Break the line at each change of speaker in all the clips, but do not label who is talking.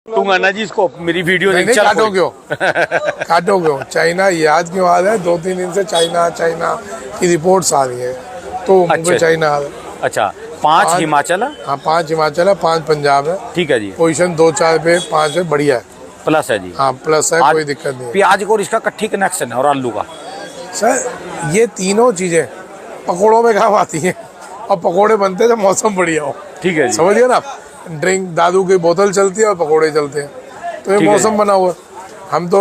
दूंगा ना जी इसको, मेरी वीडियो
नहीं काटो क्यों काटो क्यों। चाइना याद क्यों आ रहा है? 2-3 दिन से चाइना की रिपोर्ट्स आ रही है तो मुझे चाइना आ रहा है।
अच्छा 5 हिमाचल है।
हाँ 5 हिमाचल है, 5 पंजाब है।
ठीक है जी।
पोजीशन 2-4 पे 5 है, बढ़िया है,
प्लस है जी।
हाँ प्लस है, कोई दिक्कत नहीं है।
प्याज को और इसका कट्ठी कनेक्शन है और आलू का।
सर ये तीनों चीजें पकौड़ों में काम आती हैं और पकौड़े बनते हैं जब मौसम बढ़िया हो।
ठीक है,
समझिए ना आप, ड्रिंक दादू की बोतल चलती है और पकौड़े चलते हैं, तो ये मौसम बना हुआ। हम तो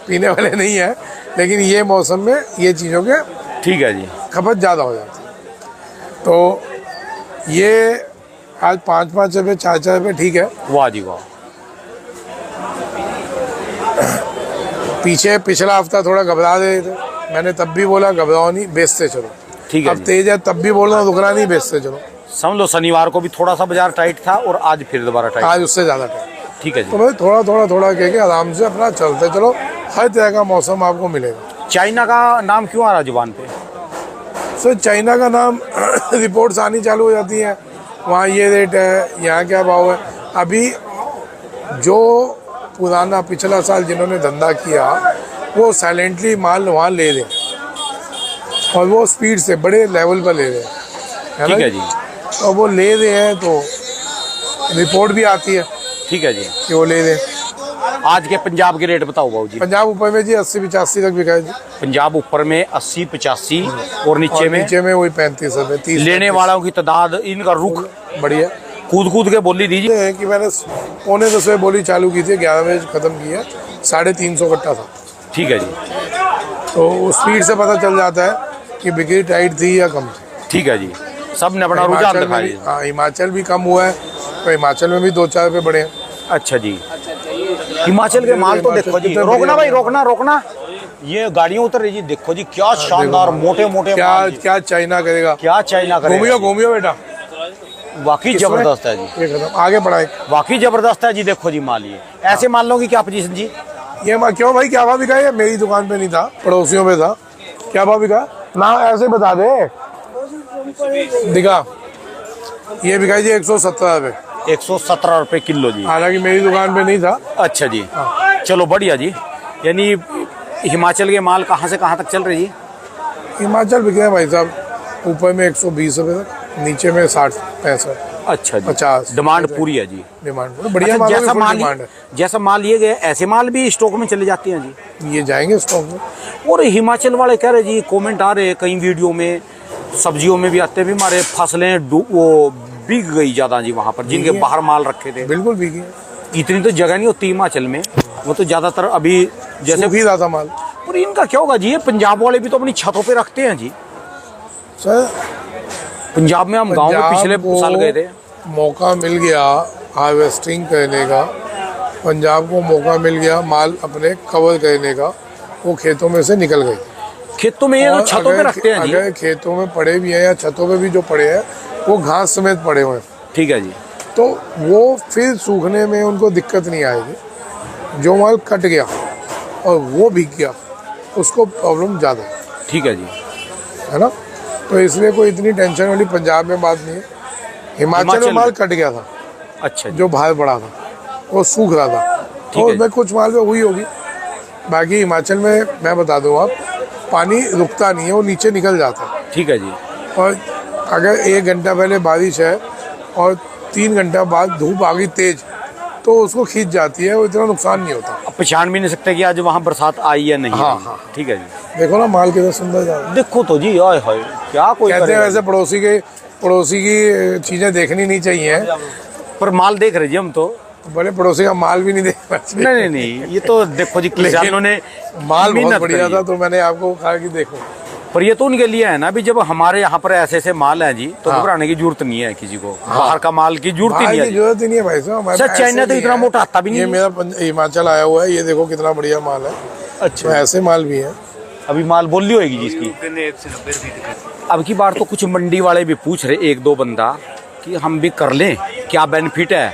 पीने वाले नहीं है, लेकिन ये मौसम में ये चीज़ों के
ठीक है जी
खपत ज़्यादा हो जाती है। तो ये आज 5-5 रुपये 4-4 रुपये ठीक है।
वाह जी वाह।
पीछे पिछला हफ्ता थोड़ा घबरा रहे थे, मैंने तब भी बोला घबराओ नहीं, बेचते चलो।
ठीक है,
अब तेज है तब भी बोल रहा हूँ रुकना नहीं, बेचते चलो।
समझ लो शनिवार को भी थोड़ा सा बाजार टाइट था और आज फिर दोबारा टाइट।
आज उससे ज़्यादा टाइट।
ठीक है जी।
तो मैं थोड़ा कह के आराम से अपना चलते चलो, हर तरह का मौसम आपको मिलेगा।
चाइना का नाम क्यों आ रहा जुबान पे?
सर चाइना का नाम रिपोर्ट्स आनी चालू हो जाती हैं, वहाँ ये रेट है, यहाँ क्या भाव है। अभी जो पुराना पिछला साल जिन्होंने धंधा किया वो साइलेंटली माल वहाँ ले रहे हैं और वो स्पीड से बड़े लेवल पर ले रहे हैं,
ठीक है जी।
तो वो ले रहे हैं तो रिपोर्ट भी आती है,
ठीक है जी,
कि वो ले रहे हैं।
आज के पंजाब के रेट बताओ बाबू जी।
पंजाब ऊपर में जी 80-85 तक बिका है जी।
पंजाब ऊपर में 80-85 और नीचे में
वही 35 रुपये 30।
लेने वालों की तादाद, इनका रुख
बढ़िया
कूद के बोली दीजिए।
है कि मैंने 9:45 बजे बोली चालू की थी, 11 बजे खत्म की है, 350 कट्टा था।
ठीक है जी।
तो उस स्पीड से पता चल जाता है कि बिक्री टाइट थी या कम थी।
ठीक है जी, सब ने अपना रुझान दिखाया।
हाँ हिमाचल भी कम हुआ है, तो हिमाचल में भी 2-4 रुपये बढ़े हैं।
अच्छा जी, हिमाचल के माल तो देखो जी। रोकना भाई, रोकना। ये गाड़ियां उतर रही जी, देखो जी क्या शानदार मोटे मोटे।
क्या चाइना करेगा,
क्या चाइना करेगा।
घूमियो बेटा,
वाकई जबरदस्त है जी।
ये खत्म, आगे बढ़ाए।
वाकई जबरदस्त है जी। देखो जी माल, ये ऐसे मालों की क्या पोजीशन जी?
ये क्यों भाई, क्या भाव बिका है? मेरी दुकान पे नहीं था, पड़ोसियों पे था। क्या भाव बिका ना, ऐसे बता दे दिखा। ये बिका जी 117 रुपये।
117 रुपए किलो जी,
हालांकि मेरी दुकान पे नहीं था।
अच्छा जी, चलो बढ़िया जी। यानी हिमाचल के माल कहाँ से कहाँ तक चल रही है?
हिमाचल बिक रहे हैं भाई साहब, ऊपर में 120 रुपये तक, नीचे में 60-65।
अच्छा जी,
50
डिमांड पूरी है जी।
डिमांड बढ़िया।
अच्छा,
डिमांड
जैसा माल लिए गए ऐसे माल भी स्टॉक में चले जाते हैं जी?
ये जाएंगे स्टॉक में।
और हिमाचल वाले कह रहे जी, कमेंट आ रहे कई वीडियो में, सब्जियों में भी आते हैं भी, हमारे फसलें वो बिक गई ज्यादा जी वहाँ पर, जिनके बाहर माल रखे थे।
बिल्कुल बिकी।
इतनी तो जगह नहीं होती हिमाचल में, वो तो ज्यादातर अभी जैसे
भी ज्यादा माल।
और इनका क्या होगा जी, ये पंजाब वाले भी तो अपनी छतों पे रखते हैं जी।
सर
पंजाब में हम गांव में पिछले साल गए थे,
मौका मिल गया हार्वेस्टिंग करने का, पंजाब को मौका मिल गया माल अपने कवर करने का, वो खेतों में से निकल गए।
खेतों में ये छतों पे रखते हैं जी।
अगर खेतों में पड़े भी हैं या छतों पे भी जो पड़े हैं वो घास समेत पड़े हुए हैं।
ठीक है जी।
तो वो फिर सूखने में उनको दिक्कत नहीं आएगी। जो माल कट गया और वो भीग गया उसको प्रॉब्लम ज़्यादा है।
ठीक है जी,
है ना। तो इसलिए कोई इतनी टेंशन वाली पंजाब में बात नहीं है। हिमाचल में माल कट गया था,
अच्छा
जो बाहर पड़ा था वो सूख रहा था, तो उसमें कुछ माल में हुई होगी। बाकी हिमाचल में मैं बता दूँ आप, पानी रुकता नहीं है, वो नीचे निकल जाता है।
ठीक है जी।
और अगर 1 घंटा पहले बारिश है और 3 घंटा बाद धूप आ गई तेज, तो उसको खींच जाती है, वो इतना नुकसान नहीं होता।
अब पहचान भी नहीं सकते कि आज वहाँ बरसात आई या नहीं।
हाँ।
ठीक है जी।
देखो ना माल कितना सुंदर जा रहा है।
देखो तो जी, आय हाय क्या कोई
कहते हैं वैसे पड़ोसी की चीजें देखनी नहीं चाहिए,
पर माल देख रहे जी हम तो।
बड़े पड़ोसी का माल भी नहीं देखना चाहिए।
नहीं, ये तो देखो जी, किसानों ने
माल बहुत बढ़िया था, तो मैंने आपको कहा कि देखो।
पर ये तो उनके लिए है ना, भी जब हमारे यहाँ पर ऐसे ऐसे माल है जी, तो घबराने की जरूरत नहीं है किसी को। बाहर का माल की जरूरत ही नहीं है।
जरूरत ही नहीं है भाई साहब।
चाइना तो इतना मोटा आता भी नहीं।
ये मेरा हिमाचल आया हुआ है, ये देखो कितना बढ़िया माल है।
अच्छा,
ऐसे माल भी है।
अभी माल बोली होगी जी इसकी। अब की बार तो कुछ मंडी वाले भी पूछ रहे, 1-2 बंदा, कि हम भी कर लें, क्या बेनिफिट है,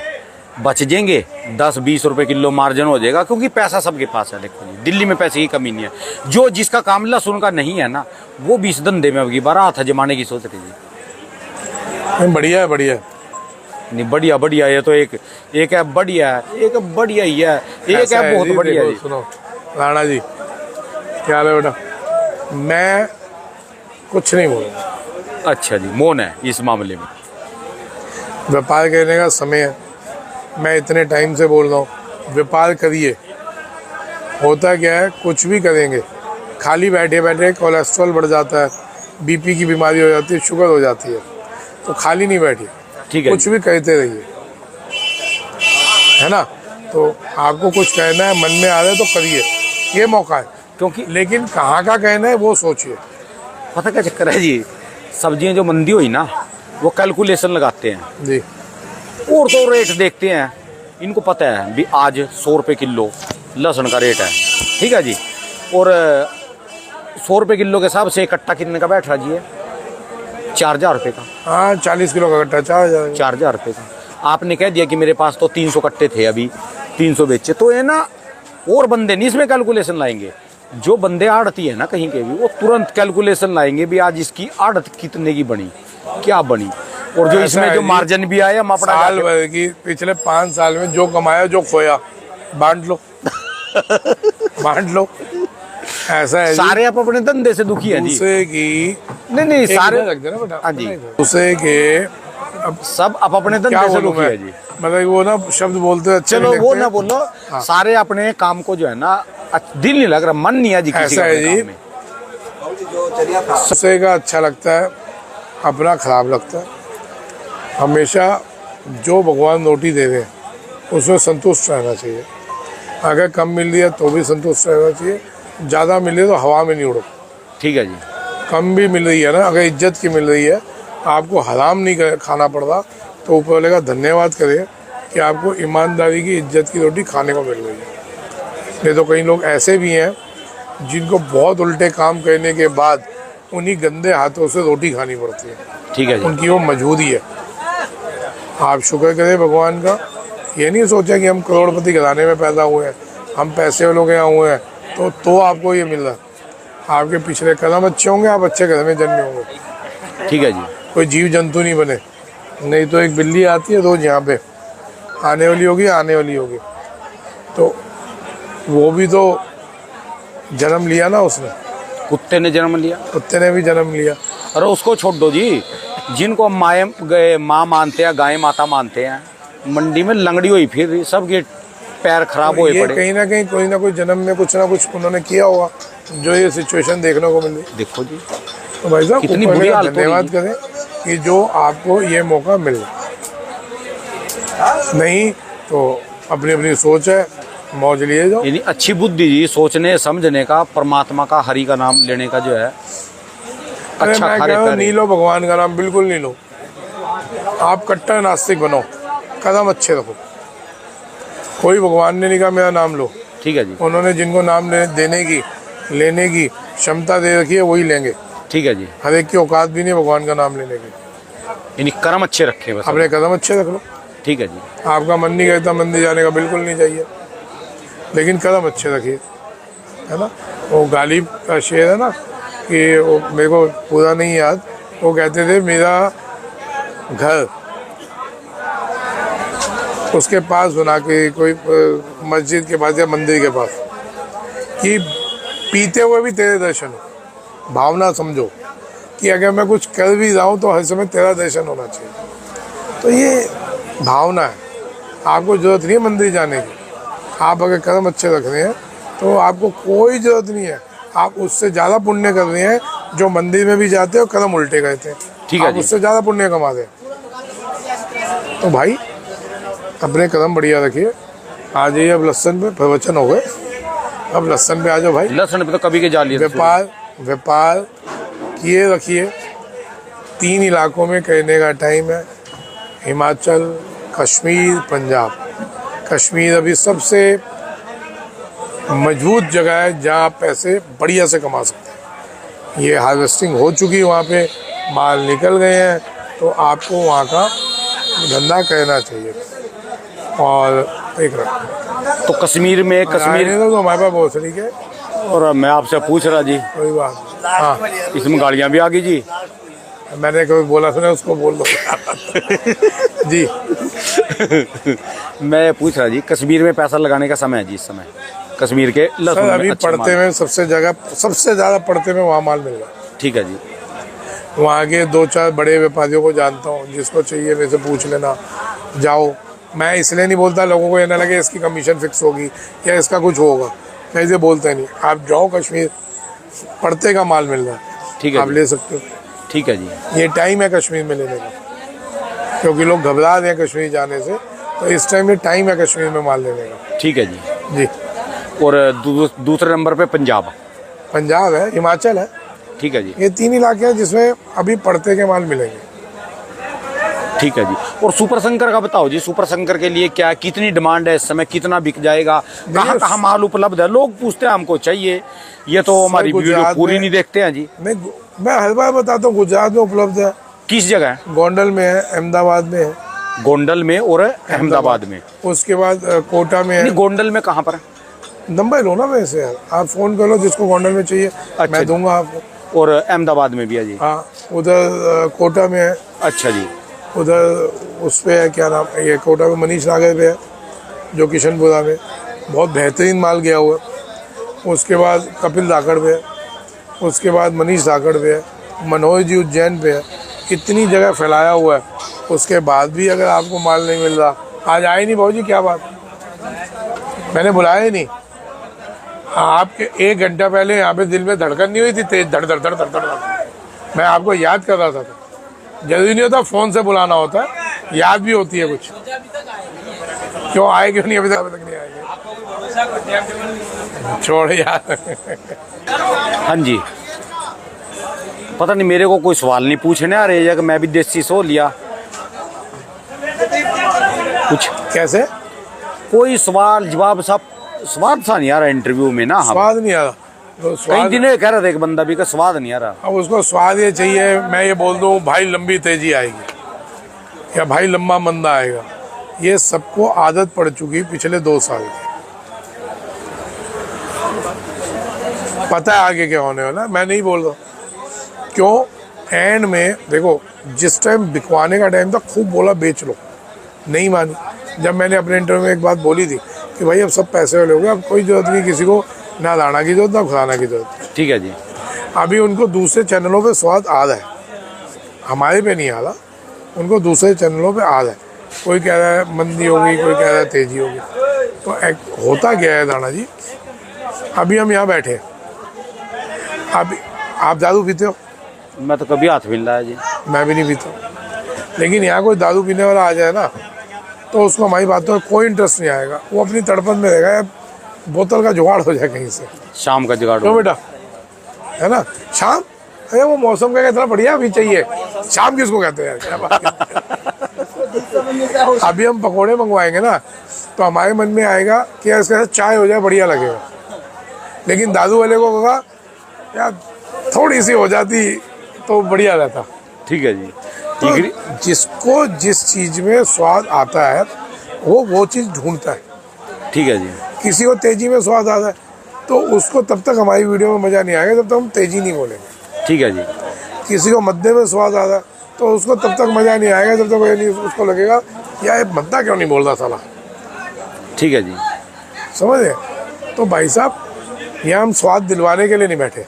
बच जाएंगे, 10-20 रुपए किलो मार्जिन हो जाएगा, क्योंकि पैसा सबके पास है। देखो जी, दिल्ली में पैसे की कमी नहीं है। जो जिसका काम लहसुन का नहीं है ना, वो भी इस धंधे में अब की बार हाथ जमाने की सोच रही है।
बढ़िया है, बढ़िया है।
नहीं बढ़िया बढ़िया, ये तो एक है बढ़िया है, एक बढ़िया ही है, एक
ऐसा
है बहुत
जी,
बढ़िया
देखो,
जी।
सुनो राणा जी, क्या हाल है बेटा? मैं कुछ नहीं बोलूँगा।
अच्छा जी, मौन है इस मामले में।
व्यापार करने का समय है, मैं इतने टाइम से बोल रहा हूँ व्यापार करिए। होता क्या है, कुछ भी करेंगे, खाली बैठे बैठे कोलेस्ट्रॉल बढ़ जाता है, बीपी की बीमारी हो जाती है, शुगर हो जाती है। तो खाली नहीं बैठिए,
ठीक है
कुछ भी कहते रहिए, है ना। तो आपको कुछ कहना है, मन में आ रहा है तो करिए, ये मौका है।
क्योंकि
लेकिन कहाँ का कहना है वो सोचिए।
पता क्या चक्कर है जी, सब्जियां जो मंदी हुई ना, वो कैलकुलेशन लगाते हैं
जी,
और तो रेट देखते हैं। इनको पता है भी आज 100 रुपये किलो लहसुन का रेट है, ठीक है जी। और 100 रुपये किलो के हिसाब से कट्टा कितने का बैठ रहा जी है? 4000 रुपये का।
हाँ 40 किलो का कट्टा 4000।
4000 रुपये का। आपने कह दिया कि मेरे पास तो 300 कट्टे थे, अभी 300 बेचे, तो ये ना और बंदे नहीं इसमें कैलकुलेशन लाएंगे। जो बंदे आड़ती है ना कहीं के भी, वो तुरंत कैलकुलेशन लाएंगे भी आज इसकी आड़त कितने की बनी, क्या बनी, और जो
ऐसा
इसमें
है
जो
जी,
मार्जिन भी आया हम अपना
साल भर की पिछले 5 साल में जो कमाया जो खोया बांट लो बांट लो। ऐसा है जी।
सारे आप अपने धंधे से दुखी है जी।
दूसरे की
नहीं सारे
रख देना बेटा।
हाँ जी,
दूसरे के अब
सब आप अपने
क्या
धंधे से
बोलूं
दुखी
मैं,
है जी।
मतलब वो ना शब्द बोलते अच्छे
चलो
नहीं
वो
लगते
ना
हैं।
बोलो,
हाँ।
सारे अपने काम को जो है ना दिल नहीं लग रहा, मन नहीं है जी किसी
ऐसा
का
है
अपने
जी।
काम में।
दूसरे का अच्छा लगता है, अपना खराब लगता है। हमेशा जो भगवान रोटी दे रहे हैं उसमें संतुष्ट रहना चाहिए। अगर कम मिल रही है तो भी संतुष्ट रहना चाहिए, ज़्यादा मिल रही है तो हवा में नहीं उड़ो।
ठीक है जी।
कम भी मिल रही है ना, अगर इज्जत की मिल रही है, आपको हराम नहीं खाना पड़ रहा, तो ऊपर वाले का धन्यवाद करें कि आपको ईमानदारी की इज्जत की रोटी खाने को मिल रही है। नहीं तो कई लोग ऐसे भी हैं जिनको बहुत उल्टे काम करने के बाद उन्हीं गंदे हाथों से रोटी खानी पड़ती है।
ठीक है जी।
उनकी वो मजबूरी है। आप शुक्र करें भगवान का, ये नहीं सोचा कि हम करोड़पति घराने में पैदा हुए हैं, हम पैसे वालों के यहाँ हुए हैं तो आपको ये मिल रहा है। आपके पिछले कदम अच्छे होंगे, आप अच्छे घर में जन्मे होंगे।
ठीक है जी।
कोई जीव जंतु नहीं बने। नहीं तो एक बिल्ली आती है रोज यहाँ पे, आने वाली होगी, तो वो भी तो जन्म लिया ना उसने,
कुत्ते ने जन्म लिया,
कुत्ते ने भी जन्म लिया।
अरे उसको छोड़ दो जी, जिनको हम माँ मानते हैं, गाय माता मानते हैं, मंडी में लंगड़ी हुई फिर सबके पैर खराब हुए
ये
पड़े।
कहीं ना कहीं कोई ना कोई जन्म में कुछ ना कुछ उन्होंने किया होगा, जो ये सिचुएशन देखने को मिल रही।
देखो जी,
तो भाई साहब
कितनी
ऊपर
बुरी
वाले का
हालत हो रही
धन्यवाद करें कि जो आपको ये मौका मिल रहा। नहीं तो अपनी अपनी सोच है, मौज लिए जाओ।
यानी अच्छी बुद्धि जी, सोचने समझने का, परमात्मा का, हरि का नाम लेने का जो है
अरे
अच्छा
मैं
कार्य
कह रहा हूं,
करें।
नहीं लो भगवान का नाम, बिल्कुल नहीं लो। आप कट्टर नास्तिक बनो, कदम अच्छे रखो। कोई भगवान ने नहीं कहा मेरा नाम लो।
ठीक है जी।
उन्होंने जिनको नाम देने की लेने की क्षमता दे रखी है वही लेंगे।
ठीक है जी।
हर एक की औकात भी नहीं भगवान का नाम लेने की।
यानी कर्म अच्छे रखे बस।
अपने कदम अच्छे रख लो।
ठीक है जी।
आपका मन नहीं कहता मंदिर जाने का, बिल्कुल नहीं चाहिए, लेकिन कदम अच्छे रखिए, है ना। वो गालिब का शेर है ना कि वो मेरे को पूरा नहीं याद, वो कहते थे मेरा घर उसके पास बना के, कोई मस्जिद के पास या मंदिर के पास, कि पीते हुए भी तेरे दर्शन हो। भावना समझो कि अगर मैं कुछ कर भी रहा हूँ तो हर समय तेरा दर्शन होना चाहिए। तो ये भावना है, आपको ज़रूरत नहीं है मंदिर जाने की। आप अगर कदम अच्छे रख रहे हैं तो आपको कोई ज़रूरत नहीं है। आप उससे ज़्यादा पुण्य कर रहे हैं जो मंदिर में भी जाते हैं और कदम उल्टे कहते हैं।
ठीक है
आप
जी।
उससे ज़्यादा पुण्य कमा दें। तो भाई अपने कदम बढ़िया रखिए। आ जाइए अब लहसन पे, प्रवचन हो गए, अब लहसन पे आ जाओ भाई।
लहसुन पे तो कभी के जाली
व्यापार किए रखिए। 3 इलाकों में कहने का टाइम है, हिमाचल, कश्मीर, पंजाब। कश्मीर अभी सबसे मजबूत जगह है जहाँ आप पैसे बढ़िया से कमा सकते हैं। ये हार्वेस्टिंग हो चुकी है, वहाँ पे माल निकल गए हैं, तो आपको वहाँ का धंधा करना चाहिए। और एक
तो कश्मीर में
तो हमारे पास बहुत तरीके है।
और मैं आपसे पूछ रहा जी,
कोई बात नहीं। हाँ
इसमें गाड़ियाँ भी आ गई जी।
मैंने कभी बोला सुना, उसको बोल दो। जी
मैं पूछ रहा जी, कश्मीर में पैसा लगाने का समय है जी इस समय, कश्मीर के
सर
लहसुन में
अभी
अच्छा
पड़ते
माल।
में सबसे ज़्यादा पड़ते में वहाँ माल मिल रहा है।
ठीक है जी।
वहाँ के 2-4 बड़े व्यापारियों को जानता हूँ, जिसको चाहिए मेरे से पूछ लेना, जाओ। मैं इसलिए नहीं बोलता लोगों को ये ना लगे इसकी कमीशन फिक्स होगी या इसका कुछ होगा, मैं इसे बोलता नहीं। आप जाओ कश्मीर, पड़ते का माल मिल रहा है,
ठीक है
आप
जी।
ले सकते हो।
ठीक है जी।
ये टाइम है कश्मीर में लेने का, क्योंकि लोग घबरा रहे हैं कश्मीर जाने से, तो इस टाइम ये टाइम है कश्मीर में माल लेने का।
ठीक है जी।
जी
और दूसरे नंबर पे पंजाब।
पंजाब है, हिमाचल है,
ठीक है जी।
ये 3 इलाके हैं जिसमें अभी पड़ते के माल मिलेंगे।
ठीक है जी। और सुपर संकर का बताओ जी, सुपर संकर के लिए क्या कितनी डिमांड है इस समय, कितना बिक जाएगा, कहाँ कहाँ माल उपलब्ध है? लोग पूछते हैं हमको चाहिए, ये तो हमारी वीडियो
गुजरात
पूरी
में-
नहीं देखते हैं जी।
नहीं, मैं हर बार बताता हूँ, गुजरात में उपलब्ध है,
किस जगह है?
गोंडल में है, अहमदाबाद में है,
गोंडल में और अहमदाबाद में।
उसके बाद कोटा में है।
नहीं, गोंडल में कहाँ पर है?
नंबर लो ना वैसे यार, आप फोन कर लो जिसको गोंडल में चाहिए,
अच्छा
मैं
जी।
दूंगा आपको।
और अहमदाबाद में भी है जी।
हाँ, उधर कोटा में है,
अच्छा जी।
उधर उस पे है, क्या नाम है, ये कोटा में मनीष नागर पे है, जो किशनपुरा में बहुत बेहतरीन माल गया हुआ है। उसके बाद कपिल धाकड़ पे है, उसके बाद मनीष धाकड़ पे है, मनोज जी उज्जैन पे है। इतनी जगह फैलाया हुआ है, उसके बाद भी अगर आपको माल नहीं मिल रहा, आज आए नहीं भाऊ जी, क्या बात, मैंने बुलाया ही नहीं। आपके 1 घंटा पहले यहाँ पे दिल में धड़कन नहीं हुई थी तेज, धड़ धड़ धड़ धड़ धड़ धड़। मैं आपको याद कर रहा था। जरूरी नहीं होता फोन से बुलाना होता है, याद भी होती है कुछ। क्यों आए, क्यों नहीं अभी तक नहीं आएंगे, छोड़ यार।
हाँ जी। पता नहीं, मेरे को कोई सवाल नहीं पूछने आ रहे कि मैं भी देसी सो लिया कुछ।
कैसे
कोई सवाल जवाब सब स्वाद सा नहीं आ रहा इंटरव्यू में ना। हम
स्वाद नहीं आ रहा, तो
कई
स्वाद,
दिन कह रहा था एक बंदा भी का स्वाद नहीं आ रहा।
अब उसको स्वाद ये चाहिए, मैं ये बोल दूं भाई लंबी तेजी आएगी या भाई लंबा मंदा आएगा, ये सबको आदत पड़ चुकी पिछले 2 साल की। पता है आगे क्या होने वाला, मैं नहीं बोल रहा। क्यों, एंड में देखो, जिस टाइम बिकवाने का टाइम था खूब बोला बेच लो, नहीं मानी। जब मैंने अपने इंटरव्यू में एक बात बोली थी कि भाई अब सब पैसे वाले हो गए, अब कोई जरूरत नहीं किसी को ना लाना की जरूरत ना खुलाना की जरूरत।
ठीक है जी।
अभी उनको दूसरे चैनलों पे स्वाद आ रहा है, हमारे पे नहीं आ रहा, उनको दूसरे चैनलों पे आ रहा है। कोई कह रहा है मंदी होगी, कोई कह रहा है तेजी होगी। तो होता क्या है दाना जी, अभी हम यहाँ बैठे हैं, अभी आप दारू पीते हो,
मैं तो कभी हाथ मिल रहा है जी।
मैं भी नहीं पीता हूँ, लेकिन यहाँ कोई दारू पीने वाला आ जाए ना, तो उसको हमारी बातों में कोई इंटरेस्ट नहीं आएगा, वो अपनी तड़पन में रहेगा, या बोतल का जुगाड़ हो जाए कहीं से।
शाम का जुगाड़
क्यों बेटा, है ना, शाम, अरे वो मौसम का इतना बढ़िया अभी चाहिए, शाम किसको कहते हैं यार, क्या बात है। अभी हम पकोड़े मंगवाएंगे ना, तो हमारे मन में आएगा कि यार इसके साथ चाय हो जाए बढ़िया लगेगा, लेकिन दादू वाले को होगा यार थोड़ी सी हो जाती तो बढ़िया रहता।
ठीक है जी।
तो जिसको जिस चीज में स्वाद आता है वो चीज ढूंढता है।
ठीक है जी।
किसी को तेजी में स्वाद आता है तो उसको तब तक हमारी वीडियो में मजा नहीं आएगा जब तक हम तेजी नहीं बोलेंगे।
ठीक है जी।
किसी को मद्दे में स्वाद आता है तो उसको तब तक मजा नहीं आएगा जब तक ये नहीं, उसको लगेगा यार ये मद्दा क्यों नहीं बोल रहा साला।
ठीक है जी।
समझ गए। तो भाई साहब यहाँ हम स्वाद दिलवाने के लिए नहीं बैठे,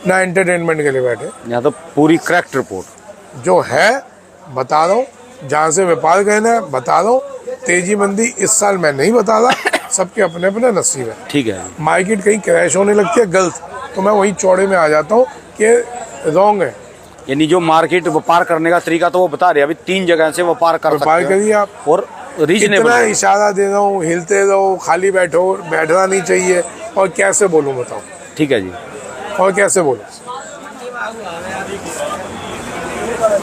ना एंटरटेनमेंट के लिए बैठे।
यहाँ तो पूरी करेक्ट रिपोर्ट
जो है बता रहा हूँ, जहाँ से व्यापार करना है बता रहा हूँ। तेजी मंदी इस साल मैं नहीं बता रहा, सबके अपने अपने नसीब है।
ठीक है।
मार्केट कहीं क्रैश होने लगती है गलत, तो मैं वहीं चौड़े में आ जाता हूँ कि रॉन्ग है।
यानी जो मार्केट व्यापार करने का तरीका तो वो बता रहे हैं, अभी 3 जगह से व्यापार कर सकते
व्यापार
हैं
करिए आप,
और रीजनेबल।
इतना इशारा दे रहा हूँ, हिलते रहो, खाली बैठो, बैठना नहीं चाहिए। और कैसे बोलूँ बताओ,
ठीक है जी।
और कैसे बोलूँ।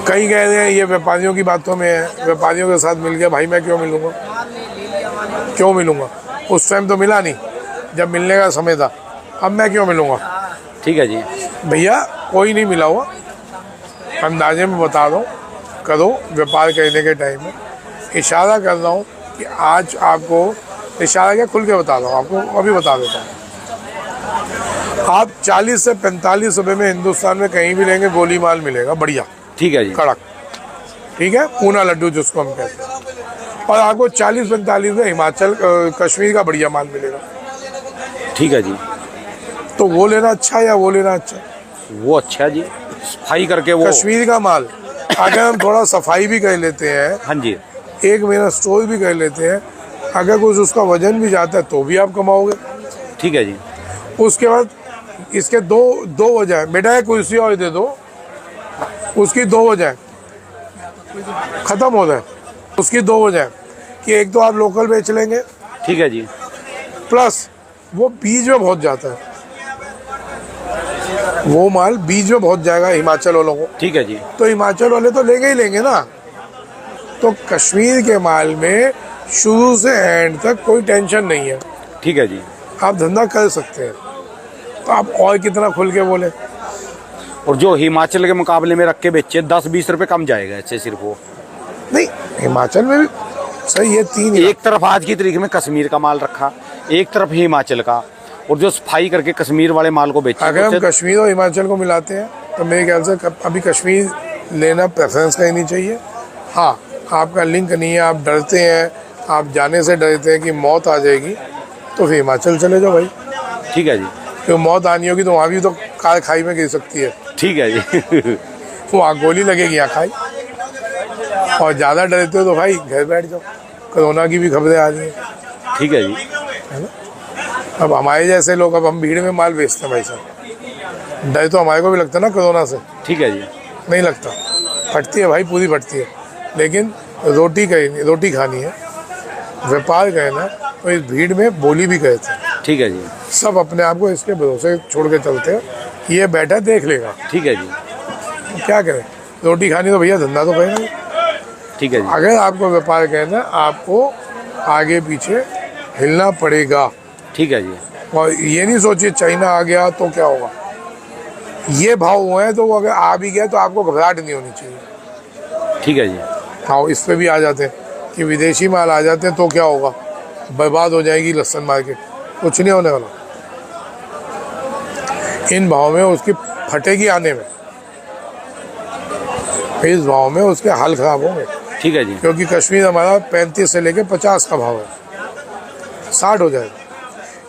कई कह रहे हैं ये व्यापारियों की बातों में है, व्यापारियों के साथ मिल गया। भाई मैं क्यों मिलूंगा, क्यों मिलूंगा। उस टाइम तो मिला नहीं जब मिलने का समय था, अब मैं क्यों मिलूंगा।
ठीक है जी।
भैया कोई नहीं मिला हुआ, अंदाजे में बता दो, करो व्यापार करने के टाइम में। इशारा कर रहा हूँ कि आज आपको, इशारा क्या खुल के बता रहा हूँ आपको, अभी बता देता हूँ। आप 40 से 45 रुपए में हिंदुस्तान में कहीं भी लेंगे गोली माल मिलेगा, बढ़िया
ठीक है जी।
कड़क, ठीक है, पूना लड्डू जिसको हम कहते हैं। और आपको 40-45 में हिमाचल कश्मीर का बढ़िया माल मिलेगा।
ठीक है जी।
तो वो लेना अच्छा है या वो लेना अच्छा है?
वो अच्छा है जी, सफाई करके वो।
कश्मीर का माल अगर हम थोड़ा सफाई भी कर लेते हैं,
हाँ जी।
1 महीना स्टोर भी कर लेते हैं, अगर कुछ उसका वजन भी जाता है तो भी आप कमाओगे।
ठीक है जी।
उसके बाद इसके दो वजह है। बेटा एक कुर्सी और दे दो, उसकी 2 वजह है, खत्म हो जाए। उसकी 2 वजह है कि एक तो आप लोकल बेच लेंगे,
ठीक है जी।
प्लस वो बीज में बहुत जाता है, वो माल बीज में बहुत जाएगा हिमाचल वालों को।
ठीक है जी।
तो हिमाचल वाले तो लेंगे ही लेंगे ना। तो कश्मीर के माल में शुरू से एंड तक कोई टेंशन नहीं है,
ठीक है जी।
आप धंधा कर सकते हैं। तो आप और कितना खुल के बोले।
और जो हिमाचल के मुकाबले में रख के बेचे 10-20 रुपए कम जाएगा इससे सिर्फ वो।
नहीं, हिमाचल में भी सही है। 3
एक तरफ आज की तारीख में कश्मीर का माल रखा, एक तरफ हिमाचल का, और जो सफाई करके कश्मीर वाले माल को बेचे।
अगर हम कश्मीर और हिमाचल को मिलाते हैं तो मेरे ख्याल से अभी कश्मीर लेना प्रेफरेंस का ही नहीं चाहिए। हाँ, आपका लिंक नहीं है, आप डरते हैं, आप जाने से डरते हैं कि मौत आ जाएगी, तो फिर हिमाचल चले जाओ भाई।
ठीक है जी।
क्यों मौत आनी होगी तो वहाँ भी तो कार खाई में गिर सकती है,
ठीक है जी।
वहाँ गोली लगेगी, यहाँ खाई। और ज़्यादा डरते हो तो भाई घर बैठ जाओ, कोरोना की भी खबरें आ रही हैं,
ठीक है जी।
है ना। अब हमारे जैसे लोग, अब हम भीड़ में माल बेचते हैं भाई साहब, डर तो हमारे को भी लगता है ना कोरोना से।
ठीक है जी।
नहीं लगता, फटती है भाई, पूरी फटती है, लेकिन रोटी खानी है, व्यापार करना, तो इस भीड़ में बोली भी कहते हैं।
ठीक है जी।
सब अपने आप को इसके भरोसे छोड़ के चलते हैं, ये बैठा देख लेगा।
ठीक है जी।
तो क्या करें, रोटी खानी तो भैया धंधा तो करेंगे।
ठीक है जी।
अगर आपको व्यापार करना, आपको आगे पीछे हिलना पड़ेगा।
ठीक है जी।
और ये नहीं सोचिए चाइना आ गया तो क्या होगा, ये भाव हुए हैं तो वो अगर आ भी गया तो आपको घबराहट नहीं होनी चाहिए।
ठीक है जी।
हाँ, इस पे भी आ जाते हैं कि विदेशी माल आ जाते हैं तो क्या होगा, बर्बाद हो जाएगी लहसुन मार्केट, कुछ नहीं होने वाला। इन भाव में उसकी फटेगी आने में, इस भाव में उसके हाल खराब होंगे।
ठीक है जी।
क्योंकि कश्मीर हमारा 35 से लेके 50 का भाव है, 60 हो जाएगा।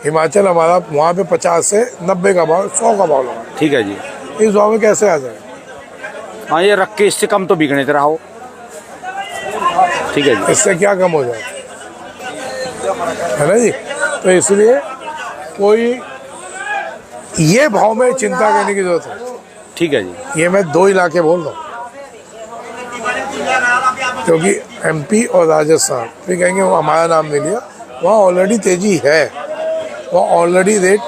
हिमाचल हमारा वहाँ पे 50 से 90 का भाव, 100 का भाव लगा।
ठीक है जी।
इस भाव में कैसे आ जाएगा?
हाँ, ये रख के इससे कम तो बिकने रहा हो। ठीक है जी।
इससे क्या कम हो जाएगा, है ना जी। तो इसलिए कोई ये भाव में चिंता करने की जरूरत है।
ठीक है जी।
ये मैं 2 इलाके बोल रहा हूँ, क्योंकि MP और राजस्थान फिर कहेंगे वो हमारा नाम नहीं लिया, वहाँ ऑलरेडी तेजी है, वहाँ ऑलरेडी रेट